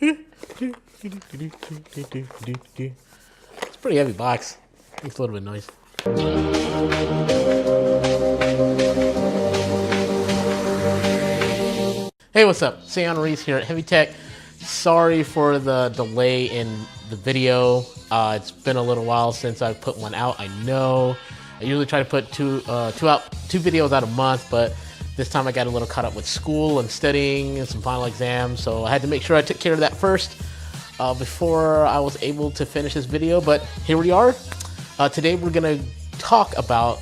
It's a pretty heavy box. Makes a little bit of noise. Hey, what's up? Sean Reese here at HeavyTek. Sorry for the delay in the video. It's been a little while since I've put one out. I know. I usually try to put two videos out a month, but this time I got a little caught up with school and studying and some final exams, so I had to make sure I took care of that first before I was able to finish this video. But here we are. Today we're gonna talk about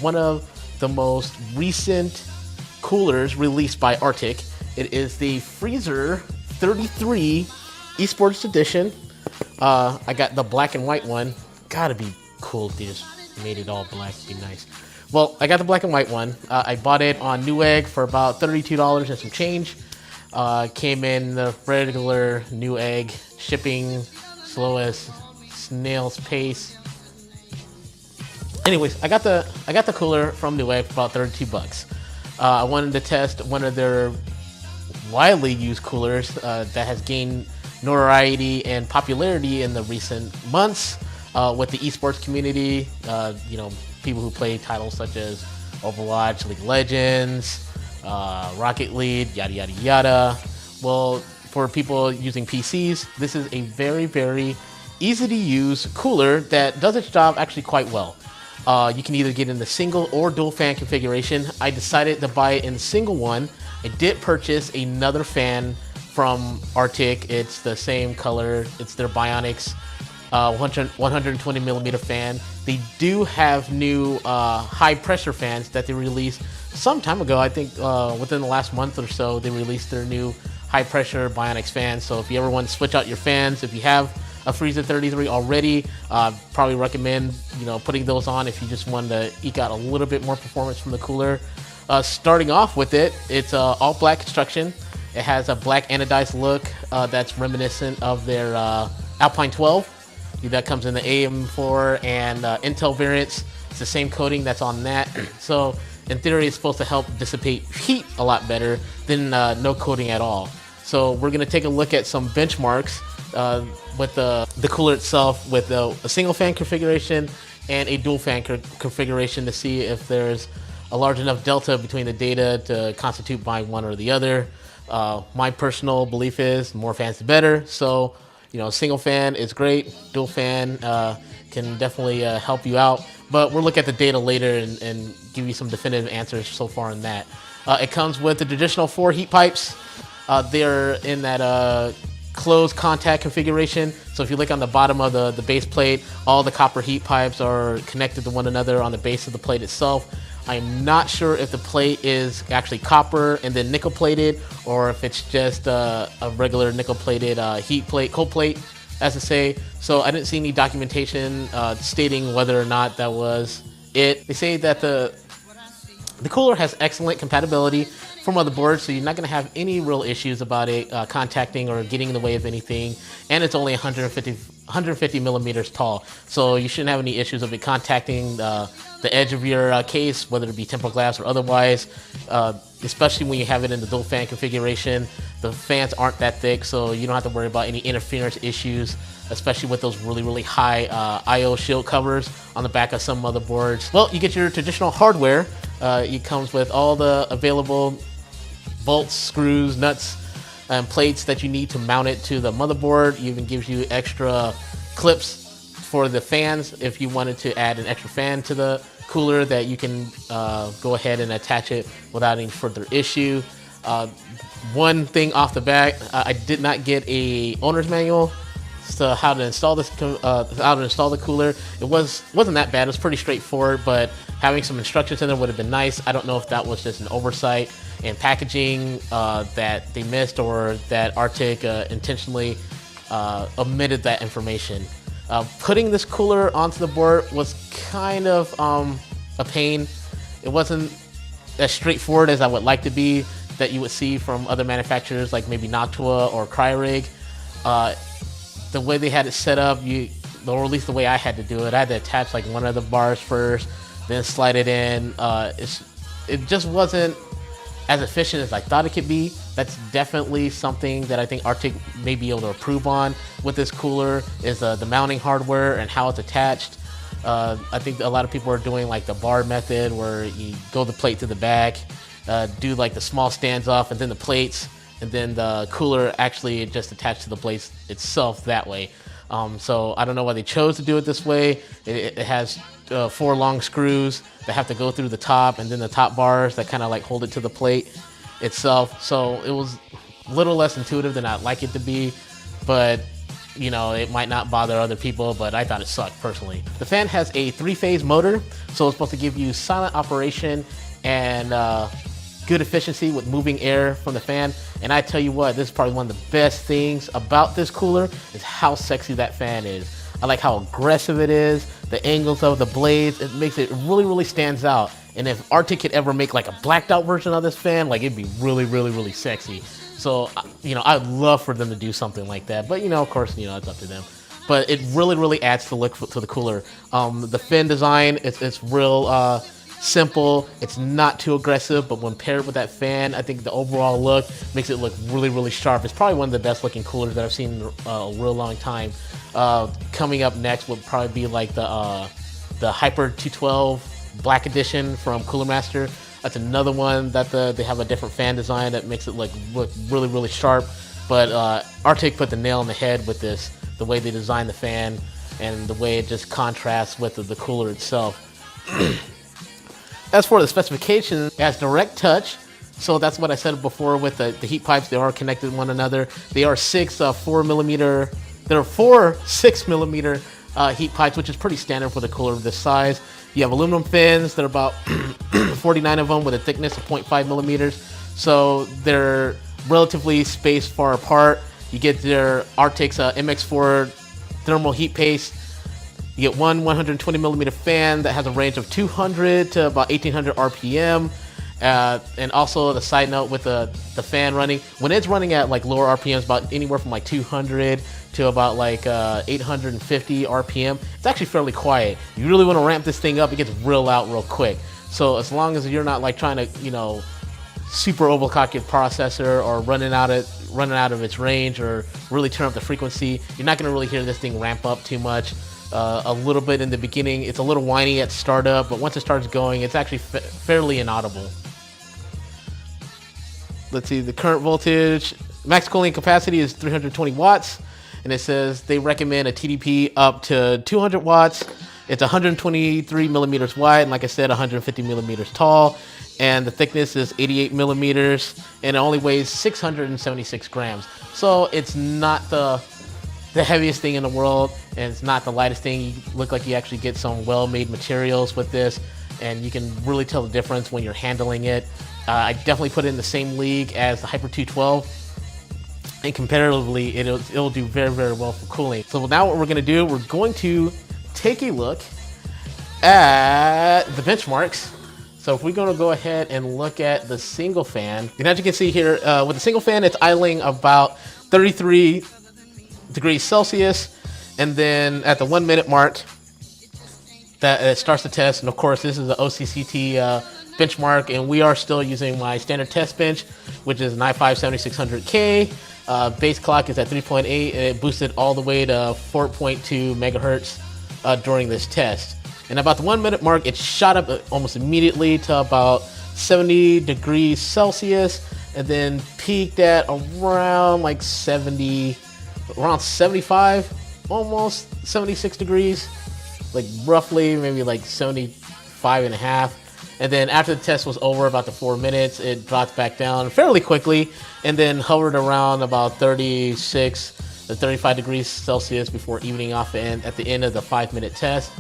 one of the most recent coolers released by HeavyTek. It is the Freezer 33 Esports Edition. I got the black and white one. Gotta be cool if they just made it all black. It'd be nice. Well, I got the black and white one. I bought it on Newegg for about $32 and some change. Came in the regular Newegg shipping, slow as snail's pace. Anyways, I got the cooler from Newegg for about 32 bucks. I wanted to test one of their widely used coolers that has gained notoriety and popularity in the recent months with the esports community. You know, people who play titles such as Overwatch, League of Legends, Rocket League, yada yada yada. Well, for people using PCs, this is a very, very easy to use cooler that does its job actually quite well. You can either get in the single or dual fan configuration. I decided to buy it in the single one. I did purchase another fan from HeavyTek. It's the same color. It's their Bionics 120 millimeter fan. They do have new high pressure fans that they released some time ago. I think within the last month or so, they released their new high pressure Bionics fans. So if you ever want to switch out your fans, if you have a Freezer 33 already, probably recommend putting those on if you just want to eke out a little bit more performance from the cooler. Starting off with it, it's all black construction. It has a black anodized look that's reminiscent of their Alpine 12. That comes in the AM4 and Intel variants. It's the same coating that's on that. So in theory, it's supposed to help dissipate heat a lot better than no coating at all. So we're gonna take a look at some benchmarks with the cooler itself with a single fan configuration and a dual fan configuration to see if there's a large enough delta between the data to constitute buying one or the other. My personal belief is more fans the better. So, single fan is great. Dual fan can definitely help you out. But we'll look at the data later and give you some definitive answers so far in that. It comes with the traditional 4 heat pipes. They're in that closed contact configuration. So if you look on the bottom of the base plate, all the copper heat pipes are connected to one another on the base of the plate itself. I'm not sure if the plate is actually copper and then nickel plated, or if it's just a regular nickel plated heat plate, cold plate, as to say. So I didn't see any documentation stating whether or not that was it. They say that the cooler has excellent compatibility for motherboards, so you're not going to have any real issues about it contacting or getting in the way of anything. And it's only 150 millimeters tall, so you shouldn't have any issues of it contacting the edge of your case, whether it be tempered glass or otherwise. Especially when you have it in the dual fan configuration, the fans aren't that thick, so you don't have to worry about any interference issues, especially with those really, really high I/O shield covers on the back of some motherboards. Well, you get your traditional hardware. It comes with all the available bolts, screws, nuts, and plates that you need to mount it to the motherboard. It even gives you extra clips for the fans if you wanted to add an extra fan to the cooler that you can go ahead and attach it without any further issue. One thing off the bat, I did not get a owner's manual to how to install this, how to install the cooler. It wasn't that bad. It was pretty straightforward, but having some instructions in there would have been nice. I don't know if that was just an oversight in packaging that they missed, or that HeavyTek intentionally omitted that information. Putting this cooler onto the board was kind of a pain. It wasn't as straightforward as I would like to be, that you would see from other manufacturers like maybe Noctua or Cryorig. The way they had it set up, or at least the way I had to do it, I had to attach like one of the bars first, then slide it in. It just wasn't as efficient as I thought it could be. That's definitely something that I think HeavyTek may be able to improve on with this cooler, is the mounting hardware and how it's attached. I think a lot of people are doing like the bar method, where you go the plate to the back, do like the small stands off and then the plates, and then the cooler actually just attached to the plates itself that way. So I don't know why they chose to do it this way. It has 4 long screws that have to go through the top, and then the top bars that kind of like hold it to the plate itself. So it was a little less intuitive than I'd like it to be, but you know, it might not bother other people, but I thought it sucked personally. The fan has a 3-phase motor, so it's supposed to give you silent operation and good efficiency with moving air from the fan. And I tell you what, this is probably one of the best things about this cooler, is how sexy that fan is. I like how aggressive it is, the angles of the blades. It makes it really stands out. And if HeavyTek could ever make like a blacked out version of this fan, like it'd be really sexy. So, you know, I'd love for them to do something like that. But, you know, of course, you know, it's up to them. But it really adds to the look to the cooler. The fin design, it's real simple. It's not too aggressive, but when paired with that fan, I think the overall look makes it look really sharp. It's probably one of the best looking coolers that I've seen in a real long time. Coming up next would probably be like the Hyper 212 Black Edition from Cooler Master. That's another one that they have a different fan design that makes it look really sharp. But HeavyTek put the nail on the head with this, the way they designed the fan and the way it just contrasts with the cooler itself. As for the specifications, it has direct touch. So that's what I said before with the heat pipes. They are connected to one another. They are 4 millimeter. There are 4 6-millimeter heat pipes, which is pretty standard for the cooler of this size. You have aluminum fins. There are about 49 of them with a thickness of 0.5 millimeters. So they're relatively spaced far apart. You get their HeavyTek's MX4 thermal heat paste. You get one 120 millimeter fan that has a range of 200 to about 1800 RPM. And also the side note with the fan running, when it's running at like lower RPMs, about anywhere from like 200 to about like 850 RPM, it's actually fairly quiet. You really want to ramp this thing up, it gets real loud real quick. So as long as you're not like trying to, you know, super overclock your processor or running out of its range or really turn up the frequency, you're not going to really hear this thing ramp up too much. A little bit in the beginning, it's a little whiny at startup, but once it starts going, it's actually fairly inaudible. Let's see, the current voltage, max cooling capacity is 320 watts, and it says they recommend a TDP up to 200 watts. It's 123 millimeters wide, and like I said, 150 millimeters tall, and the thickness is 88 millimeters, and it only weighs 676 grams. So it's not the heaviest thing in the world, and it's not the lightest thing. You look like you actually get some well-made materials with this, and you can really tell the difference when you're handling it. I definitely put it in the same league as the Hyper 212, and comparatively, it'll do very well for cooling. So now what we're going to do, we're going to take a look at the benchmarks. So if we're going to go ahead and look at the single fan, and as you can see here, with the single fan, it's idling about 33 degrees Celsius, and then at the 1 minute mark, that it starts the test. And of course, this is the OCCT benchmark, and we are still using my standard test bench, which is an i5-7600K. Base clock is at 3.8, and it boosted all the way to 4.2 megahertz during this test. And about the 1 minute mark, it shot up almost immediately to about 70 degrees Celsius, and then peaked at around like 75, almost 76 degrees, like roughly maybe like 75 and a half. And then after the test was over, about the 4 minutes, it dropped back down fairly quickly, and then hovered around about 36 to 35 degrees Celsius before evening off at the end of the 5 minute test.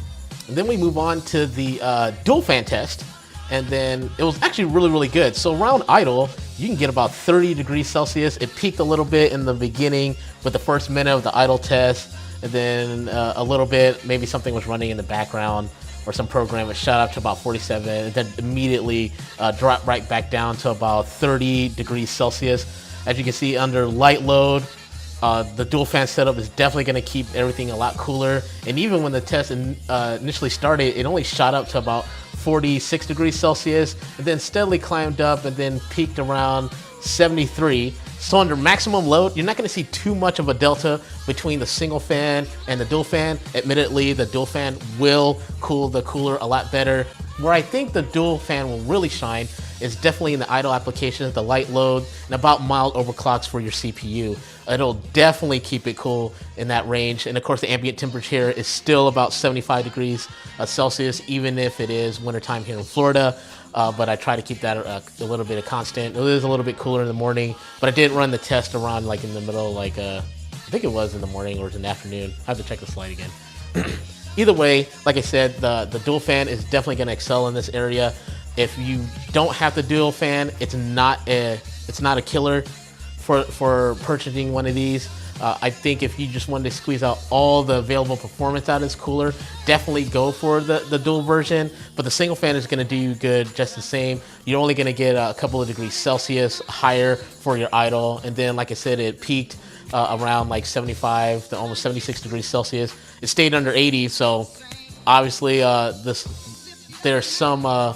And then we move on to the dual fan test, and then it was actually really good. So around idle, you can get about 30 degrees Celsius. It peaked a little bit in the beginning with the first minute of the idle test, and then a little bit, maybe something was running in the background or some program. It shot up to about 47, and then immediately dropped right back down to about 30 degrees Celsius. As you can see, under light load, the dual fan setup is definitely going to keep everything a lot cooler. And even when the test initially started, it only shot up to about 46 degrees Celsius, and then steadily climbed up and then peaked around 73. So under maximum load, you're not going to see too much of a delta between the single fan and the dual fan. Admittedly, the dual fan will cool the cooler a lot better. Where I think the dual fan will really shine is definitely in the idle applications, the light load, and about mild overclocks for your CPU. It'll definitely keep it cool in that range. And of course, the ambient temperature here is still about 75 degrees Celsius, even if it is wintertime here in Florida. But I try to keep that a little bit of constant. It is a little bit cooler in the morning, but I did run the test around like in the middle, like I think it was in the morning or it was in the afternoon. I have to check the slide again. Either way, like I said, the dual fan is definitely going to excel in this area. If you don't have the dual fan, it's not a killer for purchasing one of these. I think if you just wanted to squeeze out all the available performance out of this cooler, definitely go for the dual version. But the single fan is going to do you good just the same. You're only going to get a couple of degrees Celsius higher for your idle. And then, like I said, it peaked around like 75 to almost 76 degrees Celsius. It stayed under 80, so obviously there's some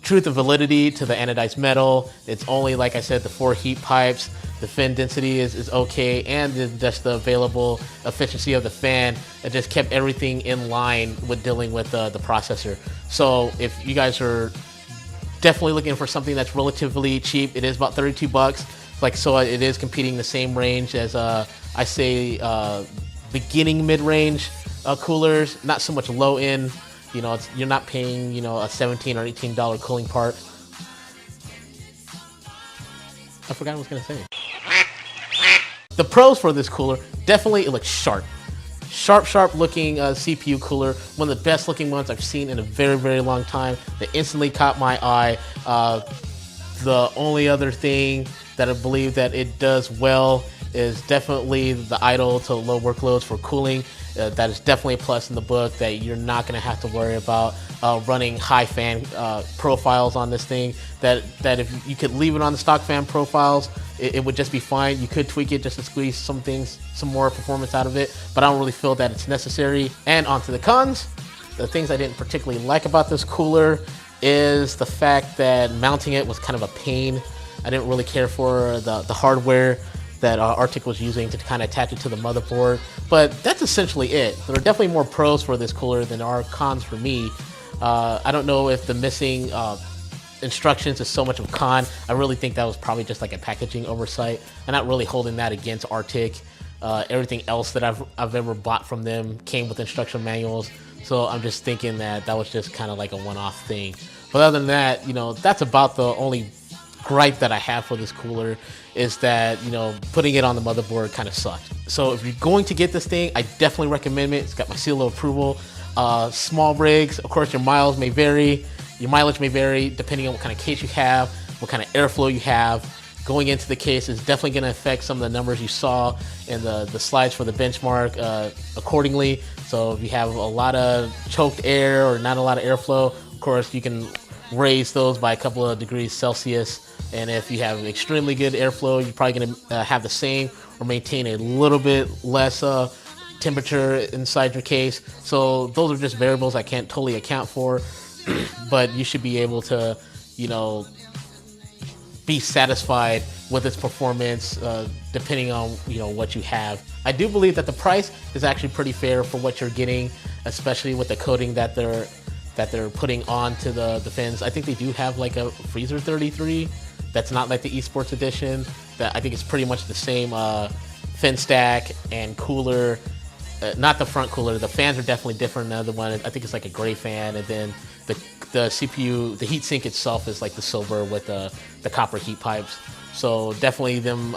truth and validity to the anodized metal. It's only, like I said, the 4 heat pipes. The fan density is okay, and just the available efficiency of the fan. It just kept everything in line with dealing with the processor. So if you guys are definitely looking for something that's relatively cheap, it is about 32 bucks. Like, so it is competing the same range as I say beginning mid-range coolers, not so much low end. You know, you're not paying, you know, a $17 or $18 cooling part. I forgot what I was gonna say. The pros for this cooler, definitely it looks sharp. Sharp looking CPU cooler. One of the best looking ones I've seen in a very, very long time. That instantly caught my eye. The only other thing that I believe that it does well is definitely the idle to low workloads for cooling. That is definitely a plus in the book, that you're not going to have to worry about running high fan profiles on this thing. That if you could leave it on the stock fan profiles, it would just be fine. You could tweak it just to squeeze some more performance out of it, but I don't really feel that it's necessary. And onto the cons. The things I didn't particularly like about this cooler is the fact that mounting it was kind of a pain. I didn't really care for the hardware that HeavyTek was using to kind of attach it to the motherboard. But that's essentially it. There are definitely more pros for this cooler than there are cons for me. I don't know if the missing instructions is so much of a con. I really think that was probably just like a packaging oversight. I'm not really holding that against HeavyTek. Everything else that I've ever bought from them came with instruction manuals. So I'm just thinking that was just kind of like a one-off thing. But other than that, you know, that's about the only gripe that I have for this cooler, is that, you know, putting it on the motherboard kind of sucked. So if you're going to get this thing, I definitely recommend it. It's got my seal of approval. Small rigs, of course, your mileage may vary depending on what kind of case you have, what kind of airflow you have. Going into the case is definitely going to affect some of the numbers you saw in the slides for the benchmark accordingly. So if you have a lot of choked air or not a lot of airflow, of course, you can raise those by a couple of degrees Celsius. And if you have extremely good airflow, you're probably going to have the same or maintain a little bit less temperature inside your case. So those are just variables I can't totally account for, but you should be able to, you know, be satisfied with its performance depending on, you know, what you have. I do believe that the price is actually pretty fair for what you're getting, especially with the coating that they're putting onto the fins. I think they do have like a Freezer 33 that's not like the Esports edition. That I think it's pretty much the same fin stack and cooler. Not the front cooler. The fans are definitely different than the other one. I think it's like a gray fan, and then the CPU, the heatsink itself is like the silver with the copper heat pipes. So definitely them,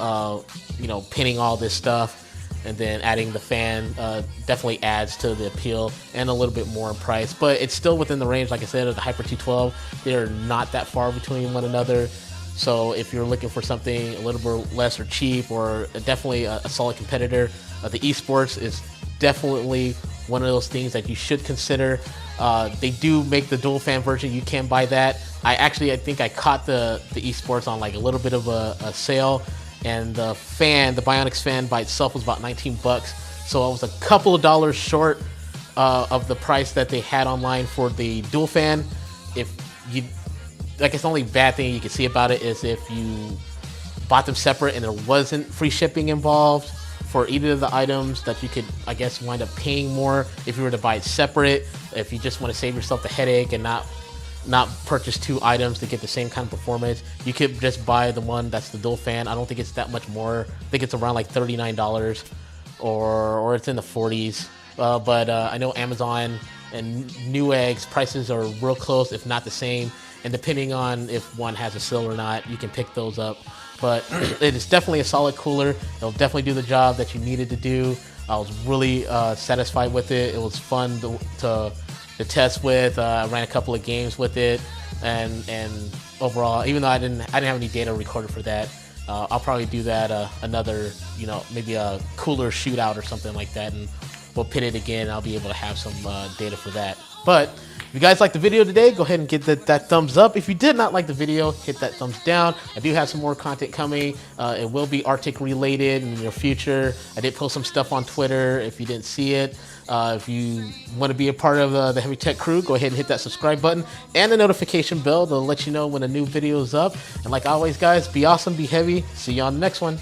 you know, pinning all this stuff and then adding the fan definitely adds to the appeal and a little bit more in price. But it's still within the range, like I said, of the Hyper 212. They're not that far between one another. So if you're looking for something a little bit less or cheap, or definitely a solid competitor, the Esports is definitely one of those things that you should consider. They do make the dual fan version. You can buy that. I think I caught the Esports on like a little bit of a sale, and the Bionics fan by itself was about 19 bucks. So I was a couple of dollars short of the price that they had online for the dual fan. if you, I guess the only bad thing you can see about it is if you bought them separate and there wasn't free shipping involved for either of the items, that you could, I guess, wind up paying more if you were to buy it separate. If you just want to save yourself the headache and not purchase 2 items to get the same kind of performance, you could just buy the one that's the dual fan. I don't think it's that much more. I think it's around like $39 or it's in the 40s. But I know Amazon and Newegg's prices are real close, if not the same. And depending on if one has a sale or not, you can pick those up. But it is definitely a solid cooler. It'll definitely do the job that you needed to do. I was really satisfied with it. It was fun to test with. I ran a couple of games with it, and overall, even though I didn't have any data recorded for that, I'll probably do that another, maybe a cooler shootout or something like that, and we'll pit it again. I'll be able to have some data for that. But if you guys liked the video today, go ahead and get that thumbs up. If you did not like the video, hit that thumbs down. I do have some more content coming. It will be Arctic related in the near future. I did post some stuff on Twitter if you didn't see it. If you want to be a part of the HeavyTek crew, go ahead and hit that subscribe button and the notification bell to let you know when a new video is up. And like always, guys, be awesome, be heavy. See you on the next one.